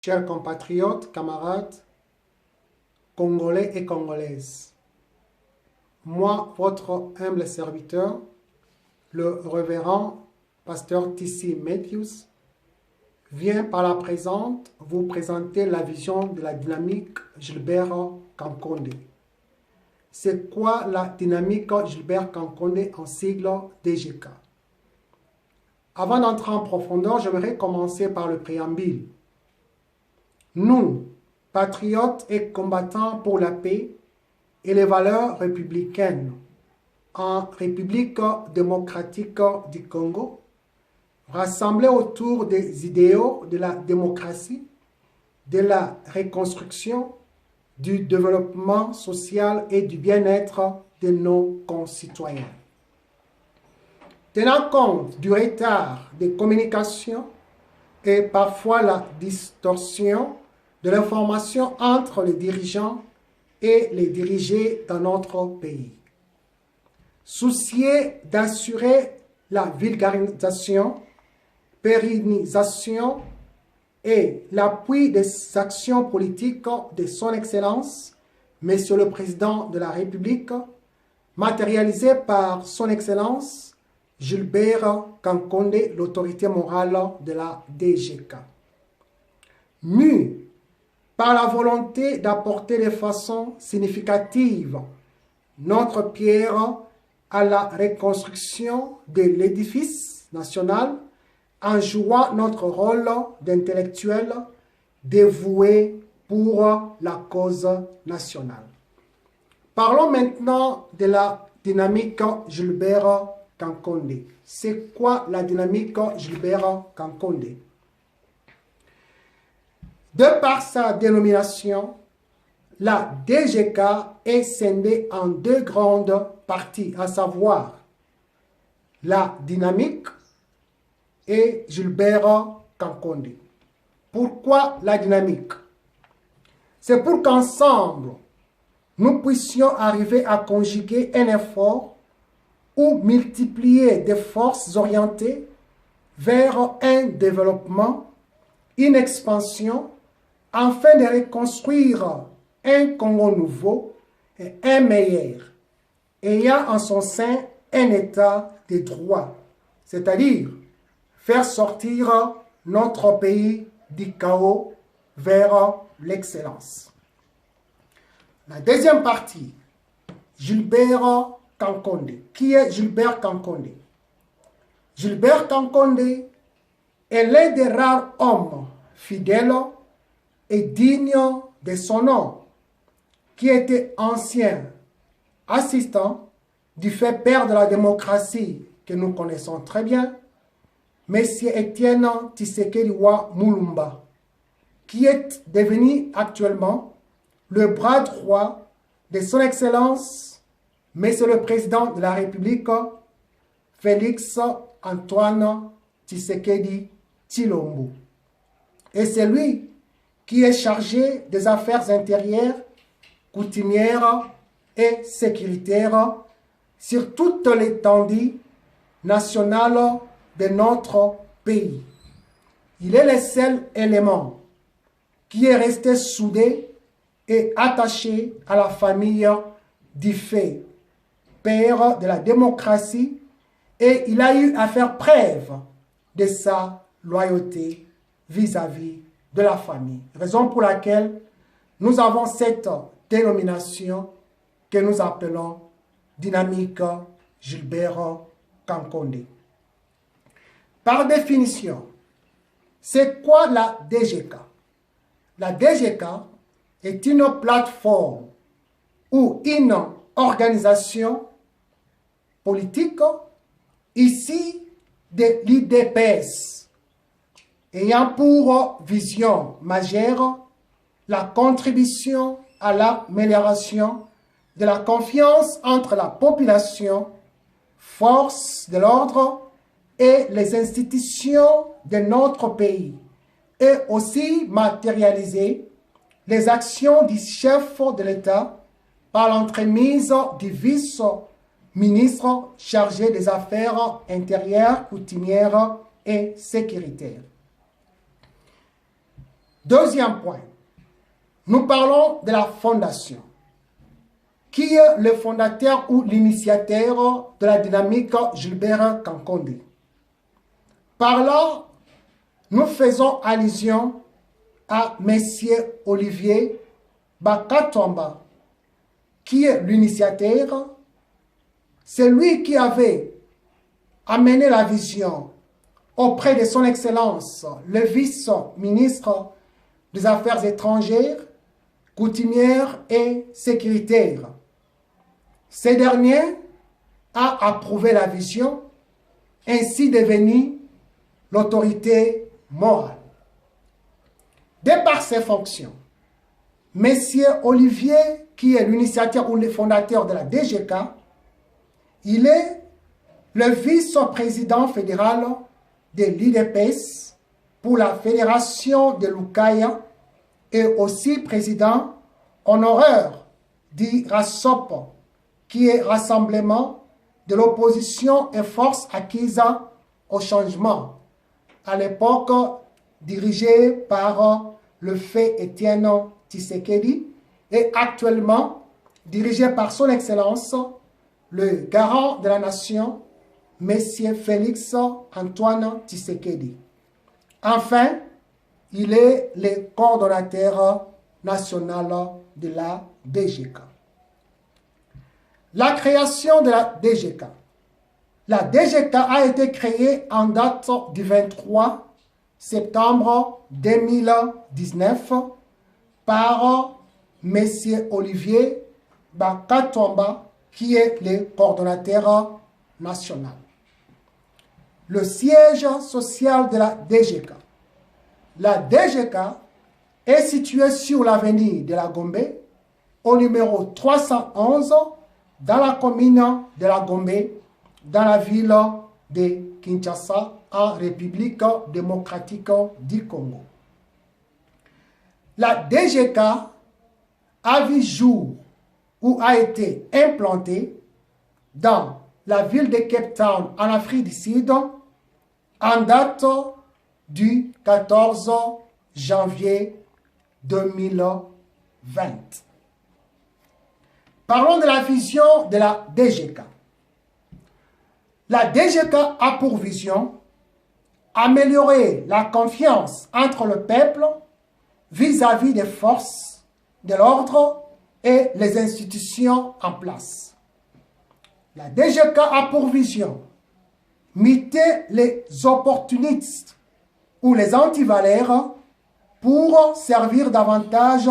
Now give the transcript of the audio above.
Chers compatriotes, camarades, congolais et congolaises, moi, votre humble serviteur, le révérend pasteur T.C. Matthews, vient par la présente vous présenter la vision de la dynamique Gilbert Kankonde. C'est quoi la dynamique Gilbert Kankonde en sigle DGK? Avant d'entrer en profondeur, j'aimerais commencer par le préambule. Nous, patriotes et combattants pour la paix et les valeurs républicaines en République démocratique du Congo, rassemblés autour des idéaux de la démocratie, de la reconstruction, du développement social et du bien-être de nos concitoyens. Tenant compte du retard des communications et parfois la distorsion de l'information entre les dirigeants et les dirigés dans notre pays. Soucieux d'assurer la vulgarisation, pérennisation et l'appui des actions politiques de son Excellence, Monsieur le Président de la République, matérialisé par son Excellence Gilbert Kankonde, l'autorité morale de la DGK. Mu par la volonté d'apporter de façon significative notre pierre à la reconstruction de l'édifice national en jouant notre rôle d'intellectuel dévoué pour la cause nationale. Parlons maintenant de la dynamique Gilbert Kankonde. C'est quoi la dynamique Gilbert Kankonde? De par sa dénomination, la DGK est scindée en deux grandes parties, à savoir la dynamique et Gilbert Kankonde. Pourquoi la dynamique? C'est pour qu'ensemble, nous puissions arriver à conjuguer un effort ou multiplier des forces orientées vers un développement, une expansion, afin de reconstruire un Congo nouveau et un meilleur, ayant en son sein un état de droit, c'est-à-dire faire sortir notre pays du chaos vers l'excellence. La deuxième partie, Gilbert Kankonde. Qui est Gilbert Kankonde? Gilbert Kankonde est l'un des rares hommes fidèles et dignes de son nom, qui était ancien assistant du fait père de la démocratie que nous connaissons très bien, M. Etienne Tshisekedi Mulumba, qui est devenu actuellement le bras droit de son Excellence, Monsieur le Président de la République, Félix Antoine Tshisekedi Tshilombo. Et c'est lui qui est chargé des affaires intérieures, coutumières et sécuritaires sur toute l'étendue nationale de notre pays. Il est le seul élément qui est resté soudé et attaché à la famille du fait, père de la démocratie, et il a eu à faire preuve de sa loyauté vis-à-vis de la famille. Raison pour laquelle nous avons cette dénomination que nous appelons dynamique Gilbert Kankonde. Par définition, c'est quoi la DGK? La DGK est une plateforme ou une organisation politique issue de l'IDPS, ayant pour vision majeure la contribution à l'amélioration de la confiance entre la population, forces de l'ordre et les institutions de notre pays, et aussi matérialiser les actions du chef de l'État par l'entremise du vice-ministre chargé des affaires intérieures, coutumières et sécuritaires. Deuxième point, nous parlons de la fondation. Qui est le fondateur ou l'initiateur de la dynamique Gilbert Kankonde? Par là, nous faisons allusion à Messier Olivier Bakatomba, qui est l'initiateur. C'est lui qui avait amené la vision auprès de son Excellence, le vice-ministre des Affaires étrangères, coutumières et sécuritaires. Ce dernier a approuvé la vision, ainsi devenu l'autorité morale. De par ses fonctions, Monsieur Olivier, qui est l'initiateur ou le fondateur de la DGK, il est le vice-président fédéral de l'IDPS pour la fédération de l'Ukaïa et aussi président honoraire du RASOP, qui est Rassemblement de l'opposition et force acquise au changement, à l'époque dirigé par le fait Étienne Tshisekedi et actuellement dirigé par son Excellence, le garant de la nation, Monsieur Félix Antoine Tshisekedi. Enfin, il est le coordonnateur national de la DGK. La création de la DGK. La DGK a été créée en date du 23 septembre 2019 par M. Olivier Bakatomba, qui est le coordonnateur national. Le siège social de la DGK. La DGK est située sur l'avenue de la Gombe, au numéro 311, dans la commune de la Gombe, dans la ville de Kinshasa, en République démocratique du Congo. La DGK a vu jour ou a été implantée dans la ville de Cape Town, en Afrique du Sud, en date du 14 janvier 2020. Parlons de la vision de la DGK. La DGK a pour vision améliorer la confiance entre le peuple vis-à-vis des forces de l'ordre et les institutions en place. La DGK a pour vision miter les opportunistes ou les antivaleurs pour servir davantage